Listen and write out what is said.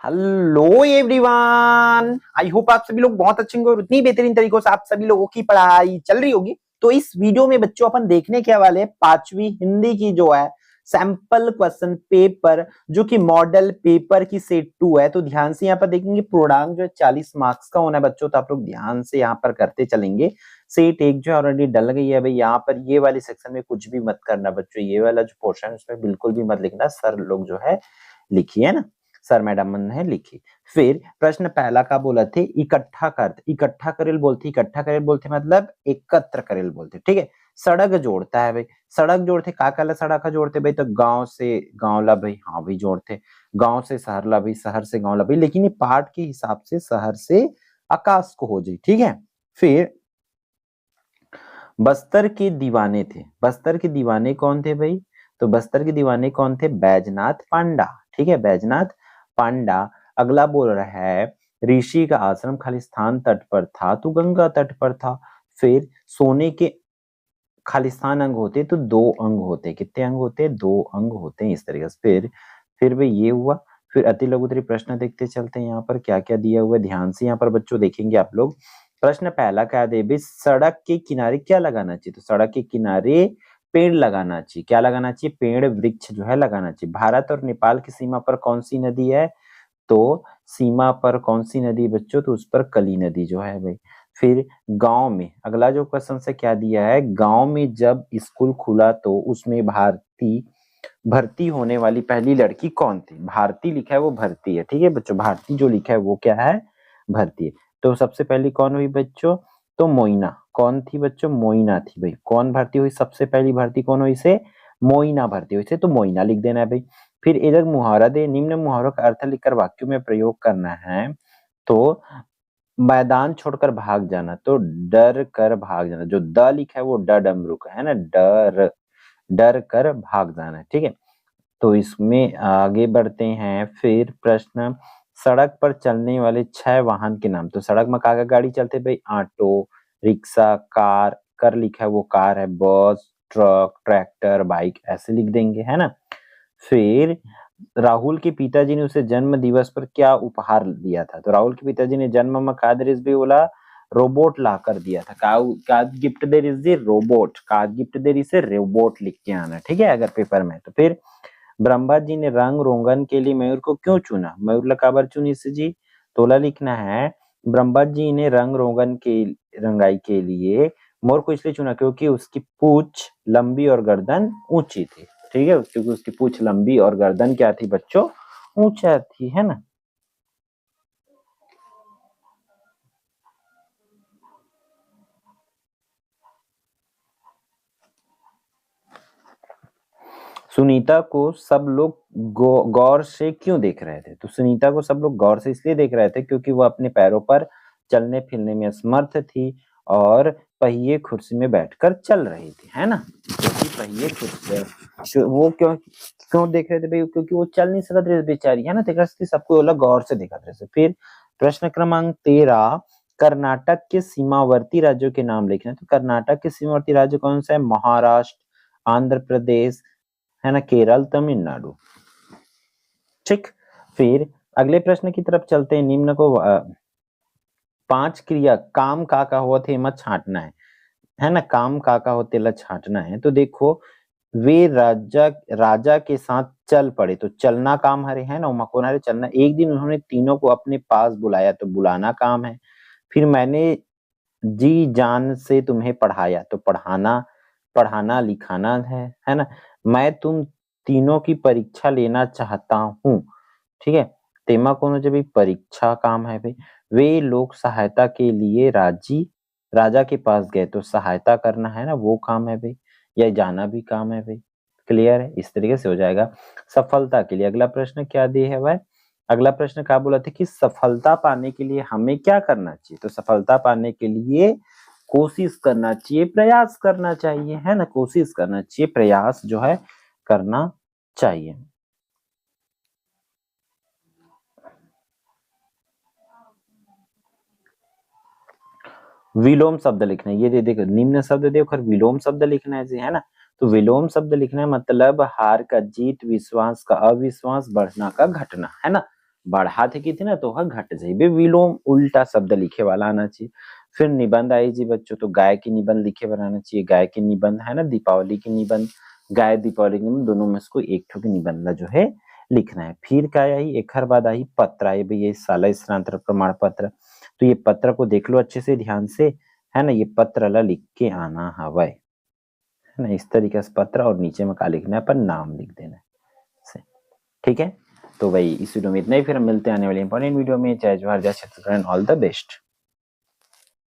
Hello everyone, I hope आप सभी लोग बहुत अच्छे होंगे और उतनी बेहतरीन तरीकों से आप सभी लोगों की पढ़ाई चल रही होगी। तो इस वीडियो में बच्चों अपन देखने के वाले हैं पांचवी हिंदी की जो है सैंपल क्वेश्चन पेपर, जो कि मॉडल पेपर की सेट 2 है। तो ध्यान से यहाँ पर देखेंगे, पूर्णांक जो है 40 मार्क्स का होना है बच्चों, तो आप लोग ध्यान से यहाँ पर करते चलेंगे। सेट 1 जो है ऑलरेडी डल गई है भाई। यहाँ पर ये वाले सेक्शन में कुछ भी मत करना बच्चों, ये वाला जो पोर्शन है उसमें बिल्कुल भी मत लिखना। सर लोग जो है लिखिए ना, सर मैडम ने लिखी। फिर प्रश्न पहला का बोला थे इकट्ठा कर, इकट्ठा करेल बोलते, इकट्ठा करेल बोलते मतलब एकत्र करेल बोलते, ठीक है। सड़क जोड़ता है भाई, सड़क जोड़ते का कहला सड़क जोड़ते भाई, तो गांव से गांव ला भाई, हाँ भाई जोड़ते, गांव से शहर ला भाई, शहर से गांव ला भाई, लेकिन ये पाठ के हिसाब से शहर से आकाश को हो जाए, ठीक है। फिर बस्तर के दीवाने थे, बस्तर के दीवाने कौन थे भाई, तो बस्तर के दीवाने कौन थे, बैजनाथ पांडा, ठीक है, बैजनाथ पांडा। अगला बोल रहा है ऋषि का आश्रम खालिस्तान तट पर था तो गंगा तट पर था। फिर सोने के खालिस्तान अंग होते तो 2 अंग होते, कितने अंग होते, 2 अंग होते हैं, इस तरीके से। फिर भाई ये हुआ। फिर अति लघुत्तरी प्रश्न देखते चलते हैं, यहाँ पर क्या क्या दिया हुआ है ध्यान से यहाँ पर बच्चों देखेंगे आप लोग। प्रश्न पहला क्या दे भाई, सड़क के किनारे क्या लगाना चाहिए, तो सड़क के किनारे पेड़ लगाना चाहिए, क्या लगाना चाहिए, पेड़ वृक्ष जो है लगाना चाहिए। भारत और नेपाल की सीमा पर कौन सी नदी है, तो सीमा पर कौन सी नदी बच्चों, तो उस पर कली नदी जो है भाई। फिर गांव में, अगला जो क्वेश्चन से क्या दिया है, गांव में जब स्कूल खुला तो उसमें भर्ती होने वाली पहली लड़की कौन थी, भारती लिखा है वो भर्ती है, ठीक है बच्चों, भारती जो लिखा है वो क्या है, भर्ती है। तो सबसे पहली कौन हुई बच्चों, तो मोइना, कौन थी बच्चों, मोइना थी भाई। कौन भर्ती हुई, सबसे पहली भर्ती कौन हुई से, मोइना भर्ती हुई से, तो मोइना लिख देना है भाई। फिर इधर मुहावरा दे, निम्न मुहावरों का अर्थ लिखकर वाक्यों में प्रयोग करना है। तो मैदान छोड़कर भाग जाना, तो डर कर भाग जाना, जो द लिखा है वो ड डमरू का है ना, डर, डर कर भाग जाना, ठीक है। तो इसमें आगे बढ़ते हैं। फिर प्रश्न, सड़क पर चलने वाले 6 वाहन के नाम, तो सड़क में का गाड़ी चलते भाई, ऑटो, रिक्शा, कार, कर लिखा है वो कार है, बस, ट्रक, ट्रैक्टर, बाइक, ऐसे लिख देंगे, है ना। फिर राहुल के पिताजी ने उसे जन्म दिवस पर क्या उपहार दिया था, तो राहुल के पिताजी ने जन्म में का दरिस भी बोला, रोबोट ला कर दिया था। का गिफ्ट देर इज रोबोट, का गिफ्ट देर इसे रोबोट लिख के आना, ठीक है, अगर पेपर में। तो फिर ब्रह्मा जी ने रंग रोगन के लिए मयूर को क्यों चुना, मयूर लकाबर चुनी से जी, तोला लिखना है, ब्रह्मा जी ने रंग रोगन के रंगाई के लिए मोर को इसलिए चुना क्योंकि उसकी पूंछ लंबी और गर्दन ऊंची थी, ठीक है, क्योंकि उसकी पूंछ लंबी और गर्दन क्या थी बच्चों, ऊंचा थी, है ना। सुनीता को सब लोग गौर से क्यों देख रहे थे, तो सुनीता को सब लोग गौर से इसलिए देख रहे थे क्योंकि वो अपने पैरों पर चलने फिरने में असमर्थ थी और पहिए कुर्सी में बैठकर चल रही थी, है ना। क्योंकि पहिए कुर्सी वो क्यों क्यों देख रहे थे भाई, क्योंकि वो चल नहीं सकते रहे बेचारी, है ना, देख रहे थे, सबको अलग गौर से देखा थे। फिर प्रश्न क्रमांक 13, कर्नाटक के सीमावर्ती राज्यों के नाम लिखना है, तो कर्नाटक के सीमावर्ती राज्य कौन सा है, महाराष्ट्र, आंध्र प्रदेश, है ना, केरल, तमिलनाडु, ठीक। फिर अगले प्रश्न की तरफ चलते हैं। निम्न को 5 क्रिया काम का होते मत छांटना है ना, काम का होते ला छांटना है। तो देखो, वे राजा राजा के साथ चल पड़े, तो चलना काम हरे, है ना, मकोन हरे चलना। एक दिन उन्होंने तीनों को अपने पास बुलाया, तो बुलाना काम है। फिर मैंने जी जान से तुम्हें पढ़ाया, तो पढ़ाना, पढ़ाना लिखाना है ना। मैं तुम तीनों की परीक्षा लेना चाहता हूँ, ठीक है, तेमा कौन हो जब परीक्षा काम है भाई। वे लोग सहायता के लिए राजा के पास गए, तो सहायता करना है ना, वो काम है भाई, या जाना भी काम है भाई। क्लियर है, इस तरीके से हो जाएगा। सफलता के लिए अगला प्रश्न क्या दिया है भाई, अगला प्रश्न क्या बोला था कि सफलता पाने के लिए हमें क्या करना चाहिए, तो सफलता पाने के लिए कोशिश करना चाहिए, प्रयास करना चाहिए, है ना, कोशिश करना चाहिए, प्रयास जो है करना चाहिए। विलोम शब्द लिखना है, ये देखो निम्न शब्द देखो, विलोम शब्द लिखना है ना। तो विलोम शब्द लिखना है मतलब हार का जीत, विश्वास का अविश्वास, बढ़ना का घटना, है ना। बढ़ा थे की थी ना तो वह घट जाइबे, विलोम उल्टा शब्द लिखे वाला आना चाहिए। फिर निबंध आई जी बच्चों, तो गाय की निबंध लिखे बनाना चाहिए, गाय की निबंध है ना, दीपावली की निबंध, गाय दीपावली की निबंध, दोनों में से कोई एक ठो की निबंध जो है लिखना है। फिर क्या आई, एक हर बाद आई पत्र आई, भैया शाला स्थानांतरण प्रमाण पत्र, तो ये पत्र को देख लो अच्छे से ध्यान से, है ना, ये पत्र ला लिख के आना हवा है ना, इस तरीके से पत्र, और नीचे में क्या लिखना है, अपन नाम लिख देना है, ठीक है। तो भाई इस वीडियो में इतना ही, फिर हम मिलते हैं आने वाले इंपॉर्टेंट वीडियो में। जय जवाहर जय छत्तीसगढ़, ऑल द बेस्ट।